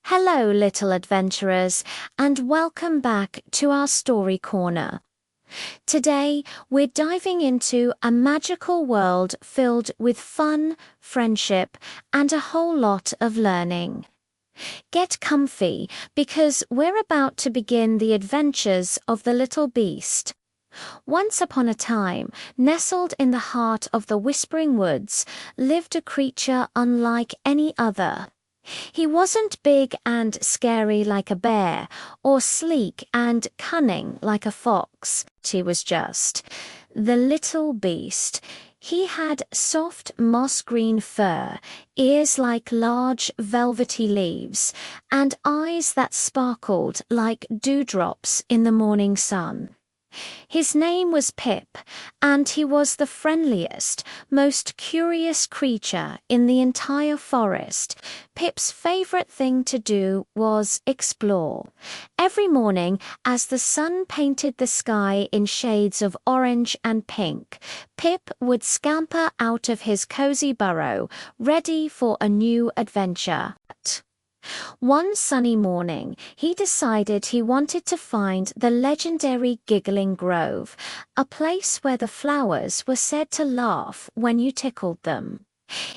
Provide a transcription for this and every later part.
Hello, little adventurers, and welcome back to our story corner. Today, we're diving into a magical world filled with fun, friendship, and a whole lot of learning. Get comfy because we're about to begin the adventures of the little beast. Once upon a time, nestled in the heart of the Whispering Woods, lived a creature unlike any other. He wasn't big and scary like a bear, or sleek and cunning like a fox. He was just the little beast. He had soft moss-green fur, ears like large velvety leaves, and eyes that sparkled like dewdrops in the morning sun. His name was Pip, and he was the friendliest, most curious creature in the entire forest. Pip's favorite thing to do was explore. Every morning, as the sun painted the sky in shades of orange and pink, Pip would scamper out of his cozy burrow, ready for a new adventure. One sunny morning, he decided he wanted to find the legendary Giggling Grove, a place where the flowers were said to laugh when you tickled them.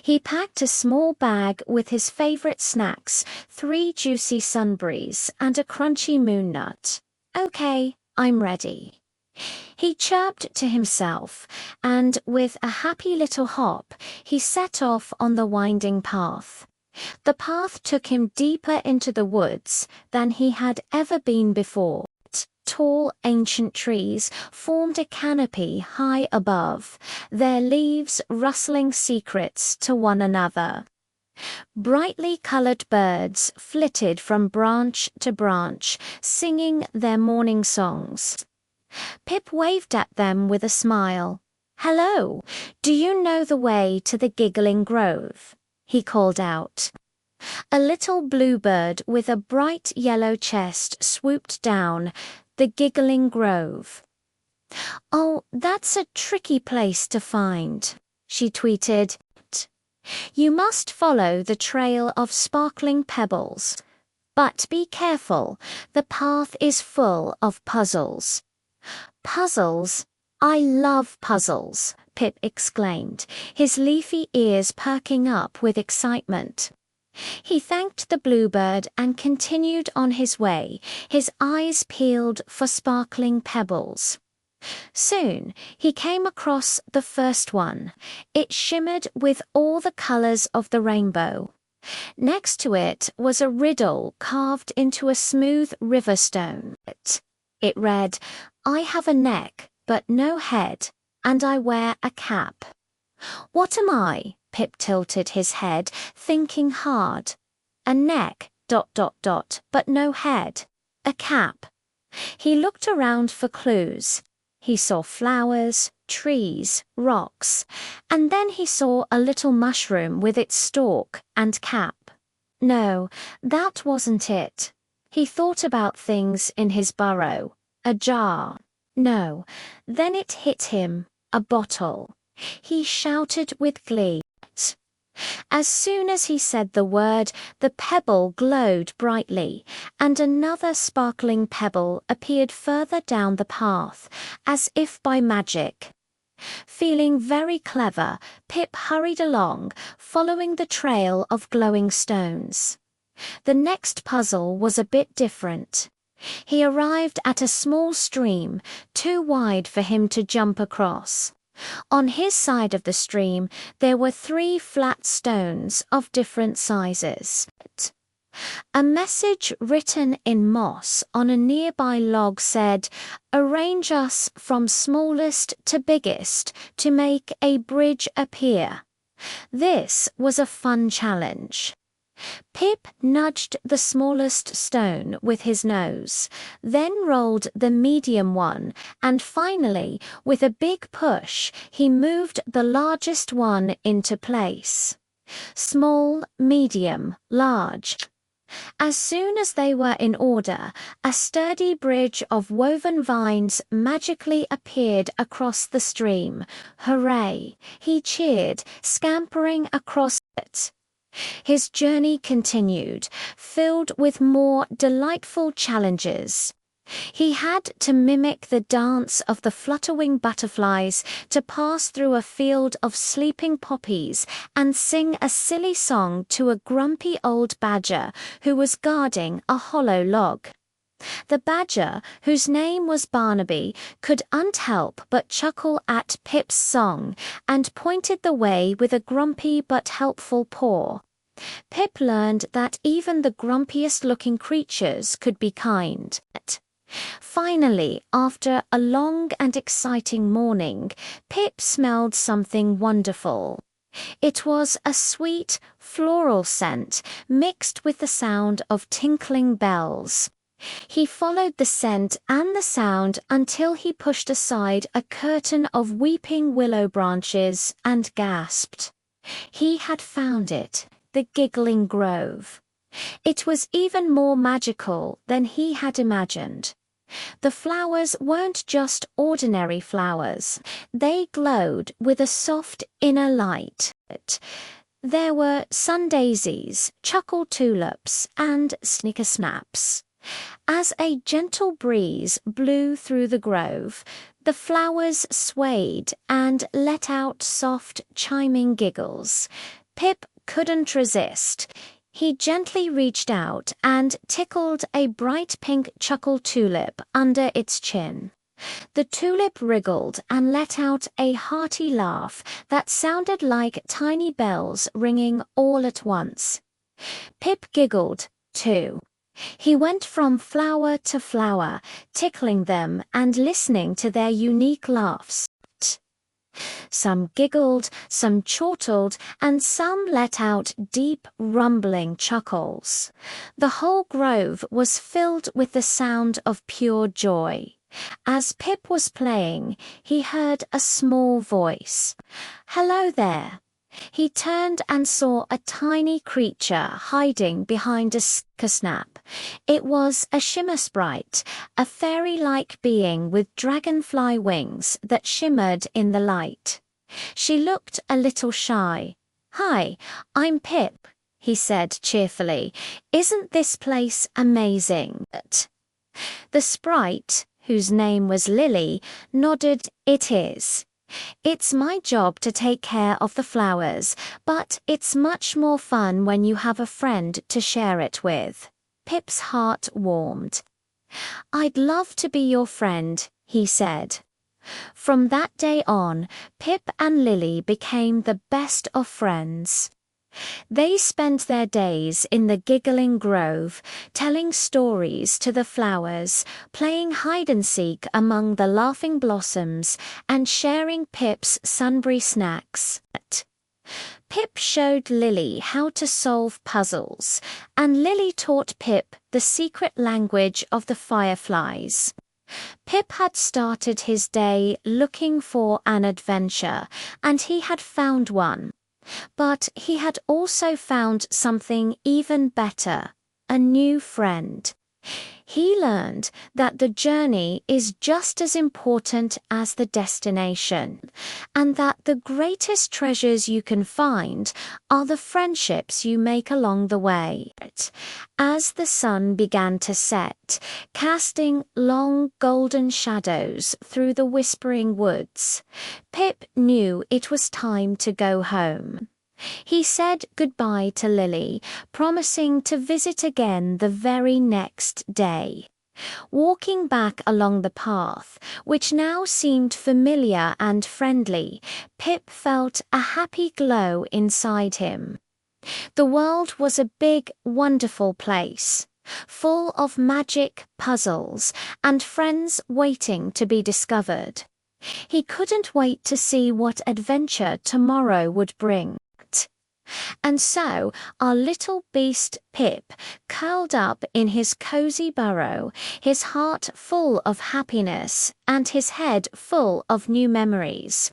He packed a small bag with his favorite snacks, 3 juicy sunberries and a crunchy moon nut. "Okay, I'm ready," he chirped to himself, and with a happy little hop, he set off on the winding path. The path took him deeper into the woods than he had ever been before. Tall, ancient trees formed a canopy high above, their leaves rustling secrets to one another. Brightly colored birds flitted from branch to branch, singing their morning songs. Pip waved at them with a smile. "Hello, do you know the way to the Giggling Grove?" he called out. A little bluebird with a bright yellow chest swooped down. "The Giggling Grove." "Oh, that's a tricky place to find," she tweeted. "You must follow the trail of sparkling pebbles. But be careful, the path is full of puzzles." "Puzzles? I love puzzles," Pip exclaimed, his leafy ears perking up with excitement. He thanked the bluebird and continued on his way, his eyes peeled for sparkling pebbles. Soon he came across the first one. It shimmered with all the colors of the rainbow. Next to it was a riddle carved into a smooth river stone. It read, "I have a neck, but no head, and I wear a cap." "What am I?" Pip tilted his head, thinking hard. "A neck, ... but no head. A cap." He looked around for clues. He saw flowers, trees, rocks, and then he saw a little mushroom with its stalk and cap. No, that wasn't it. He thought about things in his burrow. A jar. No, then it hit him. A bottle. He shouted with glee. As soon as he said the word, the pebble glowed brightly, and another sparkling pebble appeared further down the path, as if by magic. Feeling very clever, Pip hurried along, following the trail of glowing stones. The next puzzle was a bit different. He arrived at a small stream, too wide for him to jump across. On his side of the stream, there were 3 flat stones of different sizes. A message written in moss on a nearby log said, "Arrange us from smallest to biggest to make a bridge appear." This was a fun challenge. Pip nudged the smallest stone with his nose, then rolled the medium one, and finally, with a big push, he moved the largest one into place. Small, medium, large. As soon as they were in order, a sturdy bridge of woven vines magically appeared across the stream. "Hooray!" he cheered, scampering across it. His journey continued, filled with more delightful challenges. He had to mimic the dance of the flutterwing butterflies, to pass through a field of sleeping poppies, and sing a silly song to a grumpy old badger who was guarding a hollow log. The badger, whose name was Barnaby, couldn't help but chuckle at Pip's song, and pointed the way with a grumpy but helpful paw. Pip learned that even the grumpiest-looking creatures could be kind. Finally, after a long and exciting morning, Pip smelled something wonderful. It was a sweet, floral scent mixed with the sound of tinkling bells. He followed the scent and the sound until he pushed aside a curtain of weeping willow branches and gasped. He had found it, the Giggling Grove. It was even more magical than he had imagined. The flowers weren't just ordinary flowers. They glowed with a soft inner light. There were sundaisies, chuckle tulips, and snickersnaps. As a gentle breeze blew through the grove, the flowers swayed and let out soft, chiming giggles. Pip couldn't resist. He gently reached out and tickled a bright pink chuckle tulip under its chin. The tulip wriggled and let out a hearty laugh that sounded like tiny bells ringing all at once. Pip giggled, too. He went from flower to flower, tickling them and listening to their unique laughs. Some giggled, some chortled, and some let out deep, rumbling chuckles. The whole grove was filled with the sound of pure joy. As Pip was playing, he heard a small voice. "Hello there." He turned and saw a tiny creature hiding behind a snickersnap. It was a shimmer sprite, a fairy-like being with dragonfly wings that shimmered in the light. She looked a little shy. "Hi, I'm Pip," he said cheerfully. "Isn't this place amazing?" The sprite, whose name was Lily, nodded. "It is. It's my job to take care of the flowers, but it's much more fun when you have a friend to share it with." Pip's heart warmed. "I'd love to be your friend," he said. From that day on, Pip and Lily became the best of friends. They spent their days in the Giggling Grove, telling stories to the flowers, playing hide-and-seek among the laughing blossoms, and sharing Pip's Sunbury snacks. Pip showed Lily how to solve puzzles, and Lily taught Pip the secret language of the fireflies. Pip had started his day looking for an adventure, and he had found one. But he had also found something even better, a new friend. He learned that the journey is just as important as the destination, and that the greatest treasures you can find are the friendships you make along the way. As the sun began to set, casting long golden shadows through the whispering woods, Pip knew it was time to go home. He said goodbye to Lily, promising to visit again the very next day. Walking back along the path, which now seemed familiar and friendly, Pip felt a happy glow inside him. The world was a big, wonderful place, full of magic, puzzles, and friends waiting to be discovered. He couldn't wait to see what adventure tomorrow would bring. And so our little beast Pip curled up in his cozy burrow, his heart full of happiness and his head full of new memories.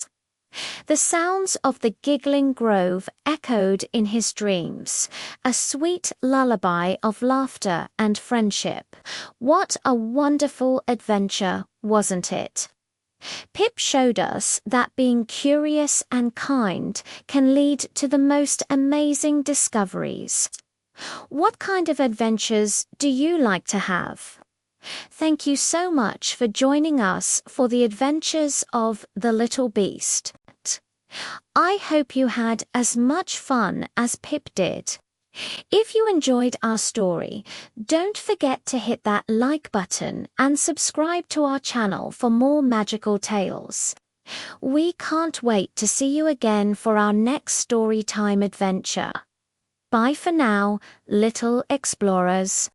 The sounds of the Giggling Grove echoed in his dreams, a sweet lullaby of laughter and friendship. What a wonderful adventure, wasn't it? Pip showed us that being curious and kind can lead to the most amazing discoveries. What kind of adventures do you like to have? Thank you so much for joining us for the adventures of the little beast. I hope you had as much fun as Pip did. If you enjoyed our story, don't forget to hit that like button and subscribe to our channel for more magical tales. We can't wait to see you again for our next story time adventure. Bye for now, little explorers.